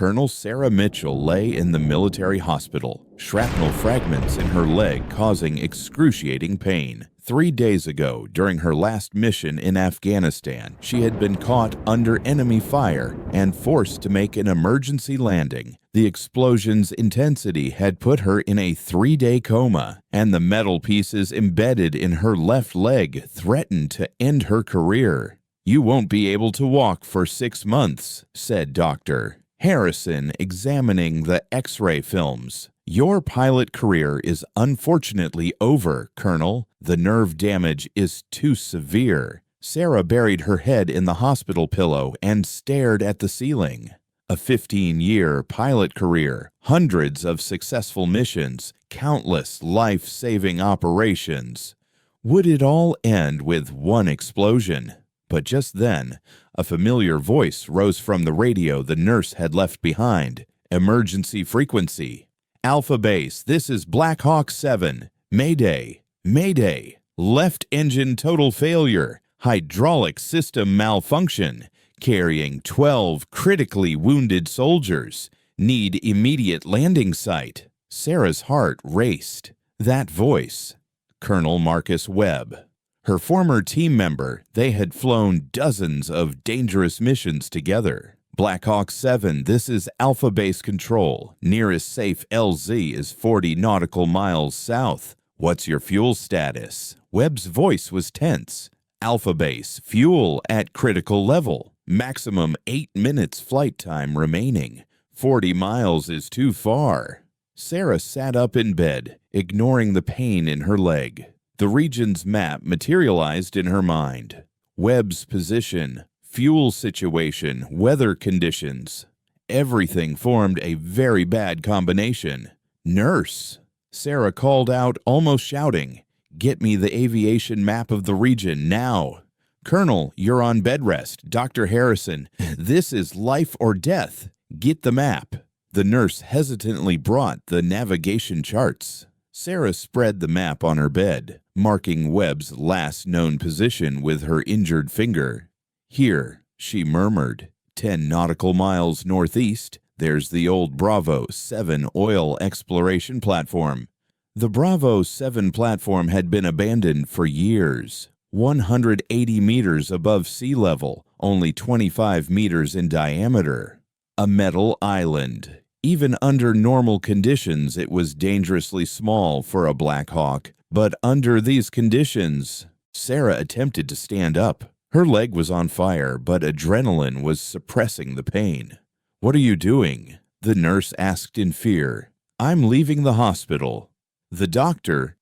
Colonel Sarah Mitchell lay in the military hospital, shrapnel fragments in her leg causing excruciating pain. 3 days ago, during her last mission in Afghanistan, she had been caught under enemy fire and forced to make an emergency landing. The explosion's intensity had put her in a 3-day coma, and the metal pieces embedded in her left leg threatened to end her career. "You won't be able to walk for 6 months," said Dr. Harrison, examining the X-ray films. "Your pilot career is unfortunately over, Colonel. The nerve damage is too severe." Sarah buried her head in the hospital pillow and stared at the ceiling. A 15-year pilot career, hundreds of successful missions, countless life-saving operations. Would it all end with one explosion? But just then, a familiar voice rose from the radio the nurse had left behind. "Emergency frequency. Alpha Base, this is Blackhawk 7. Mayday. Mayday. Left engine total failure. Hydraulic system malfunction. Carrying 12 critically wounded soldiers. Need immediate landing site." Sarah's heart raced. That voice. Colonel Marcus Webb. Her former team member, they had flown dozens of dangerous missions together. "Blackhawk 7, this is Alpha Base Control. Nearest safe LZ is 40 nautical miles south. What's your fuel status?" Webb's voice was tense. "Alpha Base, fuel at critical level. Maximum 8 minutes flight time remaining. 40 miles is too far." Sarah sat up in bed, ignoring the pain in her leg. The region's map materialized in her mind. Webb's position, fuel situation, weather conditions. Everything formed a very bad combination. "Nurse!" Sarah called out, almost shouting. "Get me the aviation map of the region now." "Colonel, you're on bed rest. Dr. Harrison, this is life or death. Get the map." The nurse hesitantly brought the navigation charts. Sarah spread the map on her bed, marking Webb's last known position with her injured finger. "Here," she murmured, 10 nautical miles northeast, there's the old Bravo 7 oil exploration platform." The Bravo 7 platform had been abandoned for years. 180 meters above sea level, only 25 meters in diameter. A metal island. Even under normal conditions, it was dangerously small for a Blackhawk. But under these conditions, Sarah attempted to stand up. Her leg was on fire, but adrenaline was suppressing the pain. "What are you doing?" the nurse asked in fear. "I'm leaving the hospital." The doctor,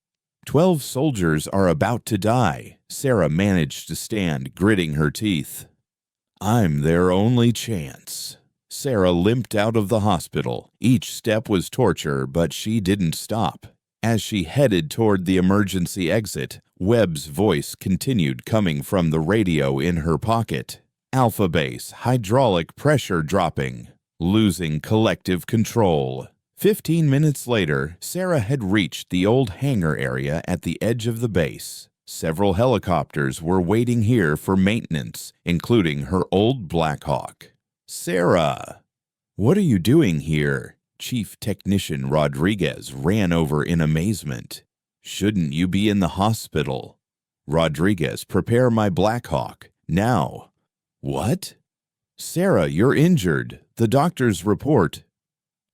12 soldiers are about to die." Sarah managed to stand, gritting her teeth. "I'm their only chance." Sarah limped out of the hospital. Each step was torture, but she didn't stop. As she headed toward the emergency exit, Webb's voice continued coming from the radio in her pocket. "Alpha Base, hydraulic pressure dropping. Losing collective control." 15 minutes later, Sarah had reached the old hangar area at the edge of the base. Several helicopters were waiting here for maintenance, including her old Blackhawk. "Sarah, what are you doing here?" Chief Technician Rodriguez ran over in amazement. "Shouldn't you be in the hospital?" "Rodriguez, prepare my Blackhawk. Now." "What?" "Sarah, you're injured. The doctors report."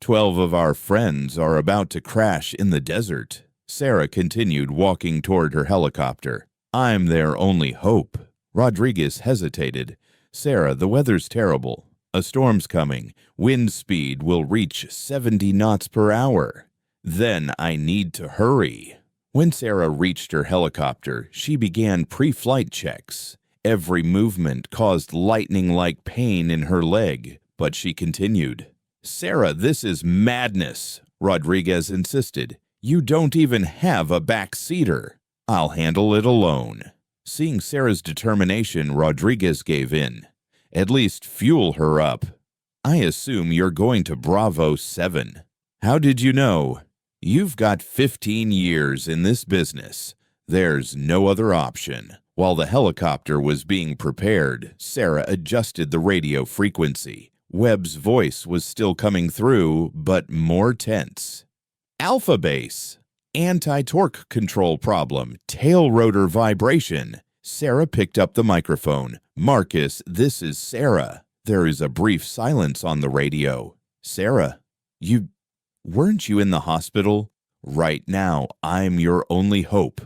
12 of our friends are about to crash in the desert." Sarah continued walking toward her helicopter. "I'm their only hope." Rodriguez hesitated. "Sarah, the weather's terrible. A storm's coming. Wind speed will reach 70 knots per hour. Then I need to hurry." When Sarah reached her helicopter, she began pre-flight checks. Every movement caused lightning-like pain in her leg, but she continued. "Sarah, this is madness," Rodriguez insisted. "You don't even have a backseater." "I'll handle it alone." Seeing Sarah's determination, Rodriguez gave in. "At least fuel her up." "I assume you're going to Bravo 7. "How did you know?" "You've got 15 years in this business. There's no other option." While the helicopter was being prepared, Sarah adjusted the radio frequency. Webb's voice was still coming through, but more tense. Alpha base. Anti-torque control problem. Tail rotor vibration. Sarah picked up the microphone. Marcus, this is Sarah. There is a brief silence on the radio. Sarah, weren't you in the hospital? Right now, I'm your only hope.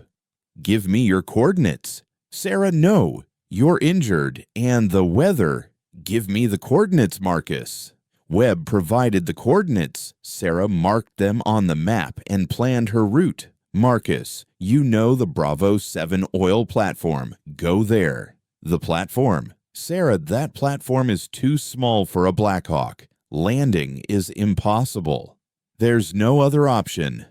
Give me your coordinates. Sarah, no. You're injured, and the weather. Give me the coordinates, Marcus. Webb provided the coordinates. Sarah marked them on the map and planned her route. Marcus, you know the Bravo 7 oil platform. Go there. The platform. Sarah, that platform is too small for a Blackhawk. Landing is impossible. There's no other option.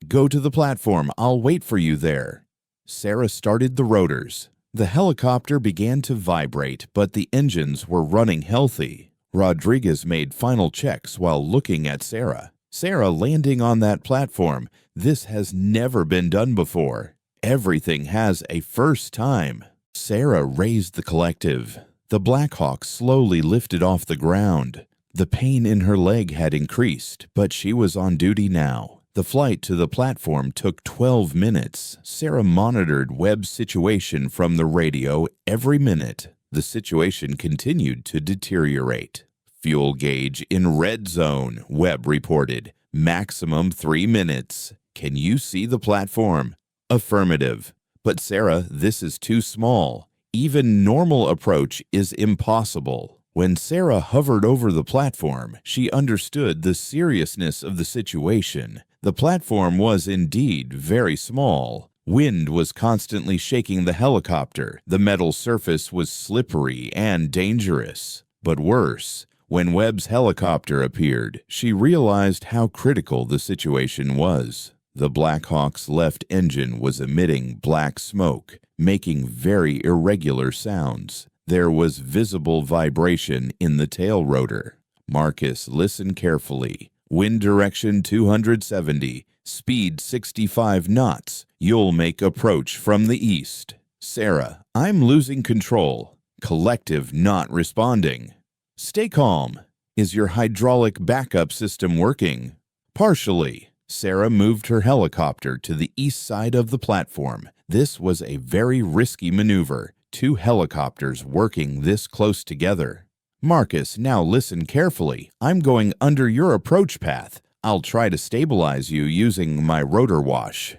Go to the platform. I'll wait for you there. Sarah started the rotors. The helicopter began to vibrate, but the engines were running healthy. Rodriguez made final checks while looking at Sarah. Sarah landing on that platform. This has never been done before. Everything has a first time. Sarah raised the collective. The Blackhawk slowly lifted off the ground. The pain in her leg had increased, but she was on duty now. The flight to the platform took 12 minutes. Sarah monitored Webb's situation from the radio every minute. The situation continued to deteriorate. Fuel gauge in red zone, Webb reported. Maximum 3 minutes. Can you see the platform? Affirmative. But Sarah, this is too small. Even normal approach is impossible. When Sarah hovered over the platform, she understood the seriousness of the situation. The platform was indeed very small. Wind was constantly shaking the helicopter. The metal surface was slippery and dangerous. But worse, when Webb's helicopter appeared, she realized how critical the situation was. The Blackhawk's left engine was emitting black smoke, making very irregular sounds. There was visible vibration in the tail rotor. Marcus, listen carefully. Wind direction 270, speed 65 knots. You'll make approach from the east. Sarah, I'm losing control. Collective not responding. Stay calm. Is your hydraulic backup system working? Partially. Sarah moved her helicopter to the east side of the platform. This was a very risky maneuver. 2 helicopters working this close together. Marcus, now listen carefully. I'm going under your approach path. I'll try to stabilize you using my rotor wash.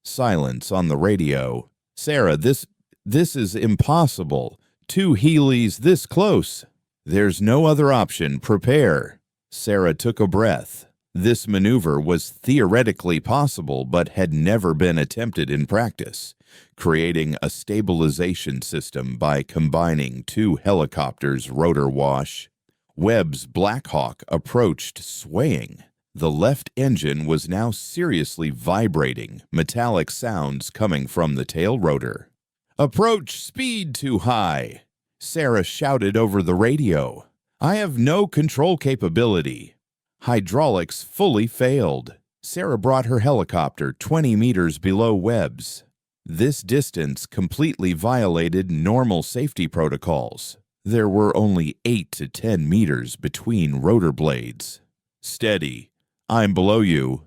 Silence on the radio. Sarah, this is impossible. 2 Heelys this close. There's no other option. Prepare. Sarah took a breath. This maneuver was theoretically possible but had never been attempted in practice. Creating a stabilization system by combining 2 helicopters' rotor wash. Webb's Blackhawk approached swaying. The left engine was now seriously vibrating, metallic sounds coming from the tail rotor. Approach speed too high. Sarah shouted over the radio. I have no control capability. Hydraulics fully failed. Sarah brought her helicopter 20 meters below Webb's. This distance completely violated normal safety protocols. There were only 8 to 10 meters between rotor blades. Steady. I'm below you.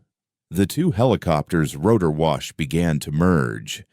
The 2 helicopters' rotor wash began to merge.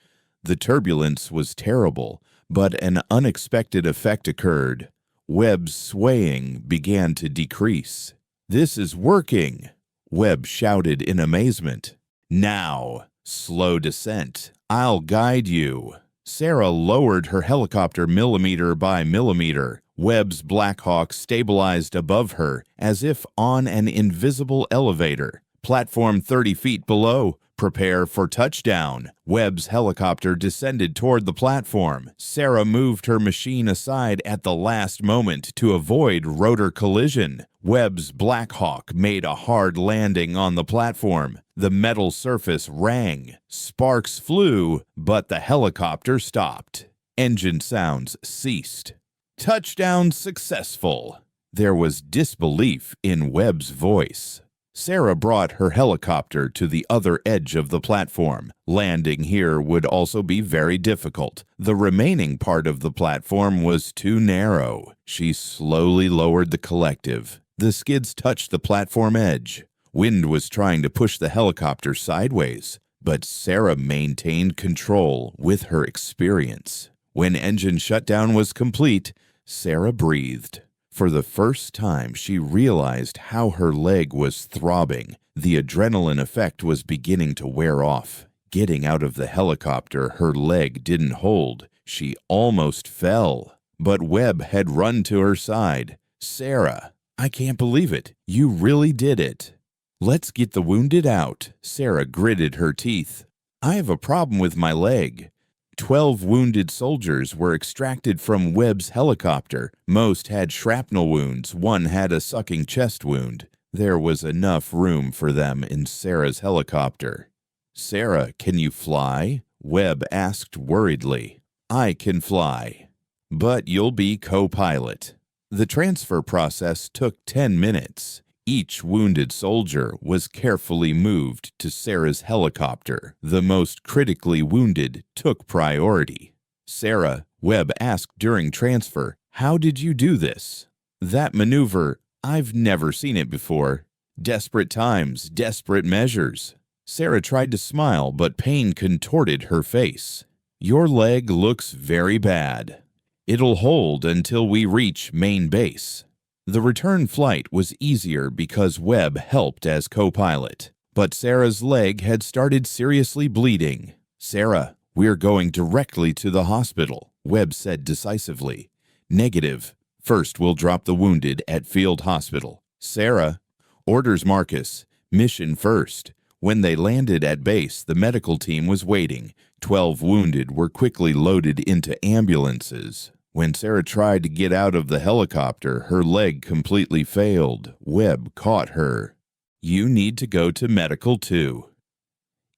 The turbulence was terrible, but an unexpected effect occurred. Webb's swaying began to decrease. This is working, Webb shouted in amazement. Now, slow descent. I'll guide you. Sarah lowered her helicopter millimeter by millimeter. Webb's Blackhawk stabilized above her as if on an invisible elevator. Platform 30 feet below. Prepare for touchdown. Webb's helicopter descended toward the platform. Sarah moved her machine aside at the last moment to avoid rotor collision. Webb's Blackhawk made a hard landing on the platform. The metal surface rang. Sparks flew, but the helicopter stopped. Engine sounds ceased. Touchdown successful. There was disbelief in Webb's voice. Sarah brought her helicopter to the other edge of the platform. Landing here would also be very difficult. The remaining part of the platform was too narrow. She slowly lowered the collective. The skids touched the platform edge. Wind was trying to push the helicopter sideways, but Sarah maintained control with her experience. When engine shutdown was complete, Sarah breathed. For the first time, she realized how her leg was throbbing. The adrenaline effect was beginning to wear off. Getting out of the helicopter, her leg didn't hold. She almost fell. But Webb had run to her side. "Sarah, I can't believe it. You really did it." "Let's get the wounded out." Sarah gritted her teeth. "I have a problem with my leg." 12 wounded soldiers were extracted from Webb's helicopter. Most had shrapnel wounds. One had a sucking chest wound. There was enough room for them in Sarah's helicopter. "Sarah, can you fly?" Webb asked worriedly. "I can fly, but you'll be co-pilot." The transfer process took 10 minutes. Each wounded soldier was carefully moved to Sarah's helicopter. The most critically wounded took priority. "Sarah," Webb asked during transfer, "how did you do this?" "That maneuver, I've never seen it before. Desperate times, desperate measures." Sarah tried to smile, but pain contorted her face. "Your leg looks very bad. It'll hold until we reach main base." The return flight was easier because Webb helped as co-pilot. But Sarah's leg had started seriously bleeding. "Sarah, we're going directly to the hospital," Webb said decisively. "Negative. First, we'll drop the wounded at Field Hospital." "Sarah." "Orders, Marcus. Mission first." When they landed at base, the medical team was waiting. 12 wounded were quickly loaded into ambulances. When Sarah tried to get out of the helicopter, her leg completely failed. Webb caught her. "You need to go to medical too."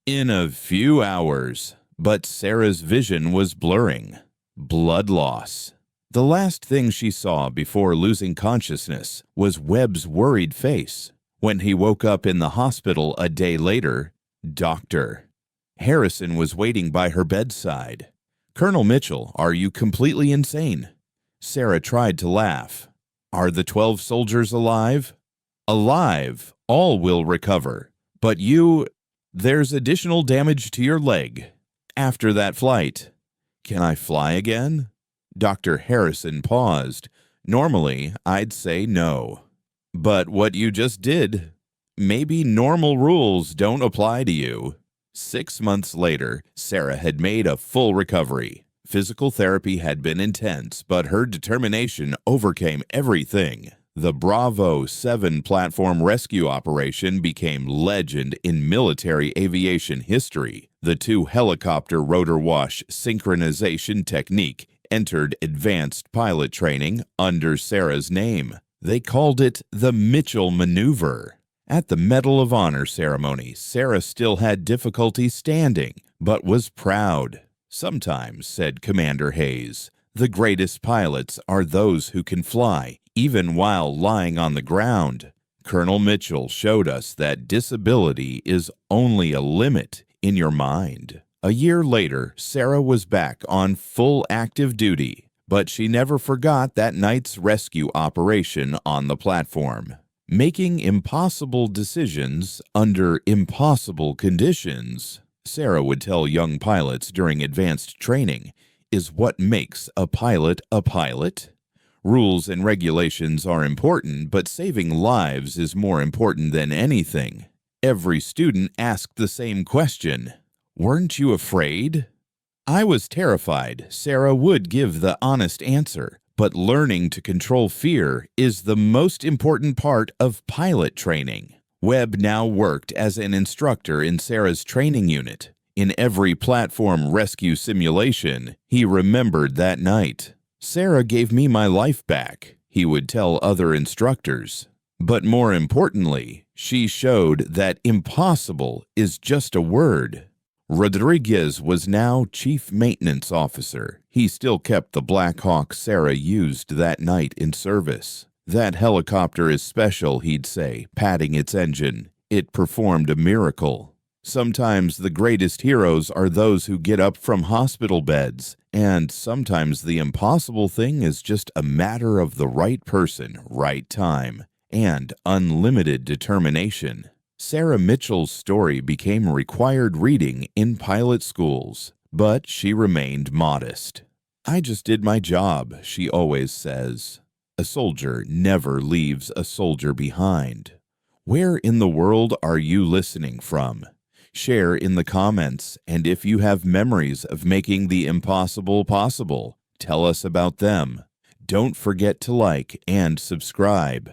In a few hours, but Sarah's vision was blurring. Blood loss. The last thing she saw before losing consciousness was Webb's worried face. When he woke up in the hospital a day later, Dr. Harrison was waiting by her bedside. "Colonel Mitchell, are you completely insane?" Sarah tried to laugh. "Are the 12 soldiers alive?" "Alive. All will recover. But there's additional damage to your leg. After that flight." "Can I fly again?" Dr. Harrison paused. "Normally, I'd say no. But what you just did, maybe normal rules don't apply to you." 6 months later, Sarah had made a full recovery. Physical therapy had been intense, but her determination overcame everything. The Bravo 7 platform rescue operation became legend in military aviation history. The 2 helicopter rotor wash synchronization technique entered advanced pilot training under Sarah's name. They called it the Mitchell Maneuver. At the Medal of Honor ceremony, Sarah still had difficulty standing, but was proud. "Sometimes," said Commander Hayes, "the greatest pilots are those who can fly, even while lying on the ground." Colonel Mitchell showed us that disability is only a limit in your mind. A year later, Sarah was back on full active duty, but she never forgot that night's rescue operation on the platform. Making impossible decisions under impossible conditions, Sarah would tell young pilots during advanced training, is what makes a pilot a pilot. Rules and regulations are important, but saving lives is more important than anything. Every student asked the same question. "Weren't you afraid?" "I was terrified," Sarah would give the honest answer. But learning to control fear is the most important part of pilot training. Webb now worked as an instructor in Sarah's training unit. In every platform rescue simulation, he remembered that night. "Sarah gave me my life back," he would tell other instructors. But more importantly, she showed that impossible is just a word. Rodriguez was now Chief Maintenance Officer. He still kept the Blackhawk Sarah used that night in service. "That helicopter is special," he'd say, patting its engine. "It performed a miracle." Sometimes the greatest heroes are those who get up from hospital beds, and sometimes the impossible thing is just a matter of the right person, right time, and unlimited determination. Sarah Mitchell's story became required reading in pilot schools, but she remained modest. "I just did my job," she always says. A soldier never leaves a soldier behind. Where in the world are you listening from? Share in the comments, and if you have memories of making the impossible possible, tell us about them. Don't forget to like and subscribe.